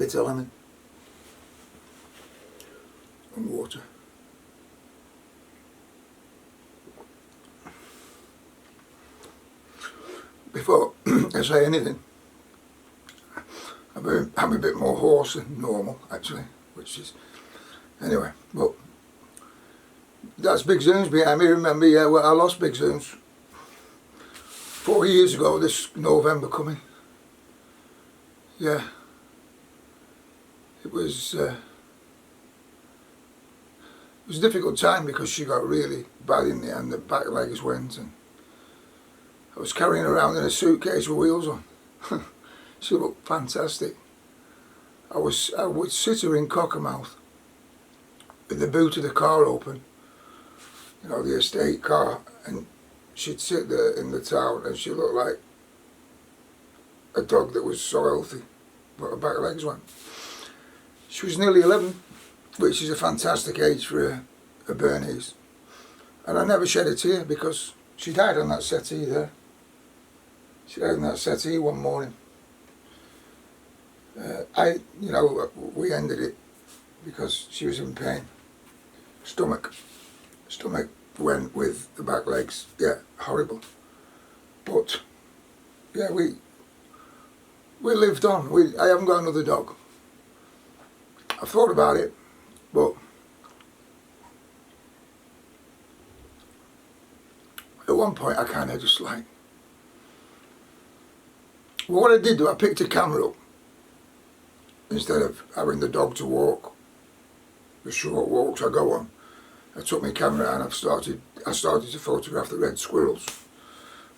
bit of lemon and water. Before I say anything, I'm a bit more hoarse than normal actually, which is, anyway, but that's Big Zooms behind me. Remember, yeah, well, I lost Big Zooms 4 years ago this November coming. Yeah, it was a difficult time because she got really bad in the end. The back legs went, and I was carrying her around in a suitcase with wheels on. She looked fantastic. I would sit her in Cockermouth with the boot of the car open, you know, the estate car, and she'd sit there in the town and she looked like a dog that was so healthy, but her back legs went. She was nearly 11, which is a fantastic age for a Bernese. And I never shed a tear because she died on that settee there. She died on that settee one morning. We ended it because she was in pain. Stomach went with the back legs. Yeah, horrible. But yeah, we lived on. I haven't got another dog. I thought about it, but at one point I kind of just like, well, what I did do, I picked a camera up instead of having the dog to walk the short walks I go on. I took my camera and I started to photograph the red squirrels,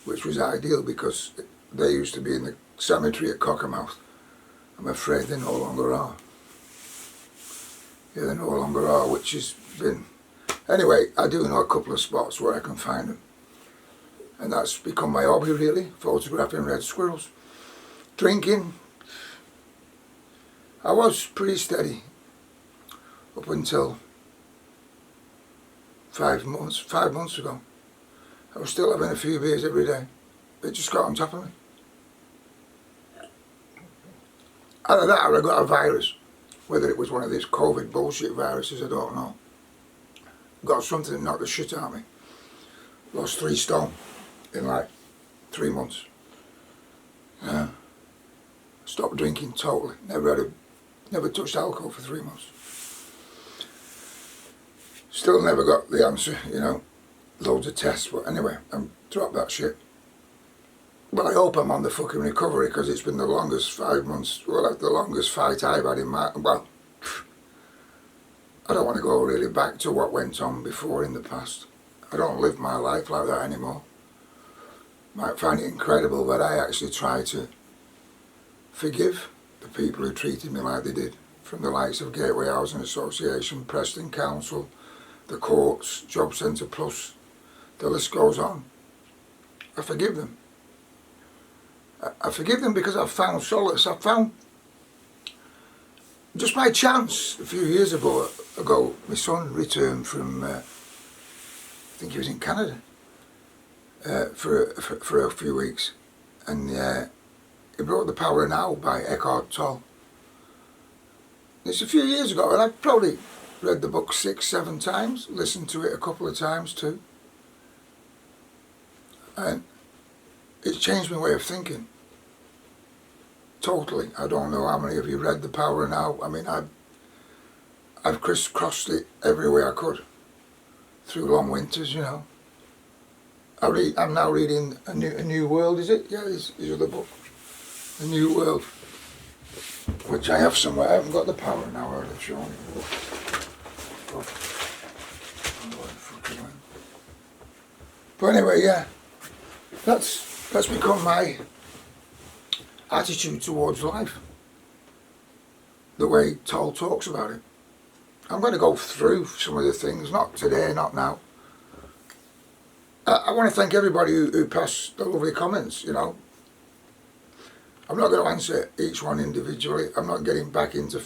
which was ideal because they used to be in the cemetery at Cockermouth. I'm afraid they no longer are. Yeah, they no longer are, which has been... Anyway, I do know a couple of spots where I can find them. And that's become my hobby really, photographing red squirrels. Drinking, I was pretty steady up until 5 months ago. I was still having a few beers every day. It just got on top of me. Either that or I got a virus. Whether it was one of these COVID bullshit viruses, I don't know. Got something that knocked the shit out of me. Lost 3 stone in like 3 months. Yeah. Stopped drinking totally. Never touched alcohol for 3 months. Still never got the answer, you know. Loads of tests, but anyway, dropped that shit. But I hope I'm on the fucking recovery because it's been the longest 5 months, well, the longest fight I've had in my, well, I don't want to go really back to what went on before in the past. I don't live my life like that anymore. Might find it incredible that I actually try to forgive the people who treated me like they did, from the likes of Gateway Housing Association, Preston Council, the courts, Job Centre Plus, the list goes on. I forgive them. I forgive them because I've found solace. I found, just by chance, a few years ago, my son returned from, I think he was in Canada, for a few weeks, and he brought The Power of Now by Eckhart Tolle. It's a few years ago, and I've probably read the book 6, 7 times, listened to it a couple of times too, and it's changed my way of thinking. Totally. I don't know how many of you read The Power of Now. I mean, I've crisscrossed it every way I could through long winters, you know. I'm now reading a New World, is it? Yeah, his other book, A New World, which I have somewhere. I haven't got The Power of Now. I'll have shown you. But anyway, yeah, that's become my attitude towards life, the way Toll talks about it. I'm going to go through some of the things, not today, not now. I want to thank everybody who passed the lovely comments, you know. I'm not going to answer each one individually. I'm not getting back into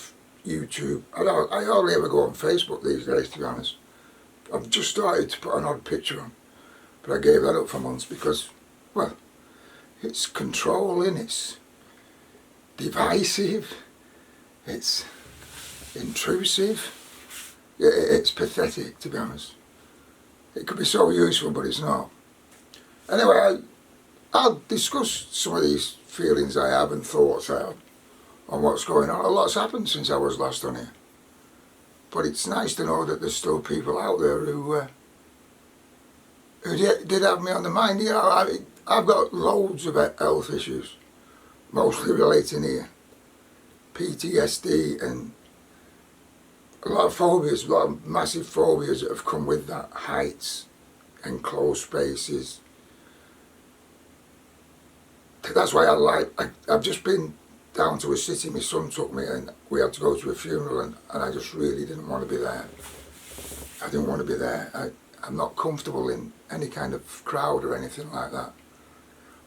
YouTube. I hardly ever go on Facebook these days, to be honest. I've just started to put an odd picture on, but I gave that up for months because, well, it's controlling, it's divisive, It's intrusive. It's pathetic, to be honest. It could be so useful, but it's not. Anyway, I'll discuss some of these feelings I have and thoughts I have on what's going on. A lot's happened since I was last on here. But it's nice to know that there's still people out there who did have me on the mind. You know, I've got loads of health issues, mostly relating here. PTSD and a lot of phobias, a lot of massive phobias that have come with that. Heights, enclosed spaces. That's why I've just been down to a city. My son took me and we had to go to a funeral, and I just really didn't want to be there. I didn't want to be there. I'm not comfortable in any kind of crowd or anything like that.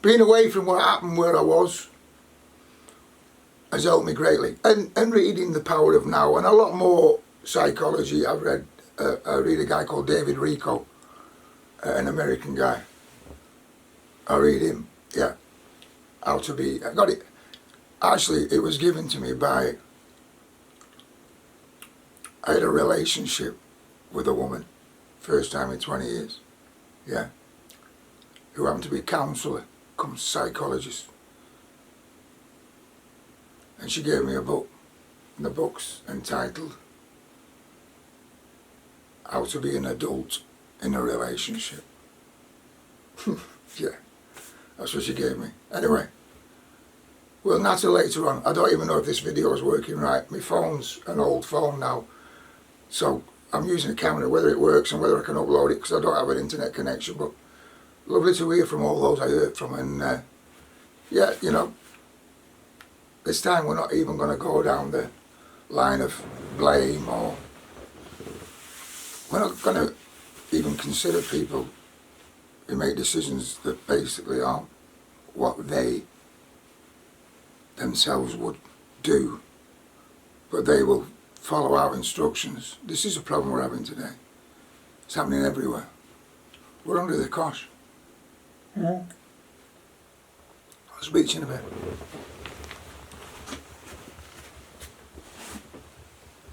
Being away from what happened where I was has helped me greatly. And reading The Power of Now and a lot more psychology. I read a guy called David Richo, an American guy. I read him, yeah. How to be, I got it. Actually, it was given to me by, I had a relationship with a woman, first time in 20 years, yeah, who happened to be a counsellor, come psychologist. And she gave me a book, and the book's entitled How to Be an Adult in a Relationship. Yeah, that's what she gave me. Anyway, we'll natter later on. I don't even know if this video is working right. My phone's an old phone now, so I'm using a camera, whether it works and whether I can upload it, because I don't have an internet connection. But lovely to hear from all those I heard from, and yeah, you know, this time we're not even going to go down the line of blame, or we're not going to even consider people who make decisions that basically aren't what they themselves would do, but they will follow our instructions. This is a problem we're having today. It's happening everywhere. We're under the cosh. I'll speak to you in a bit.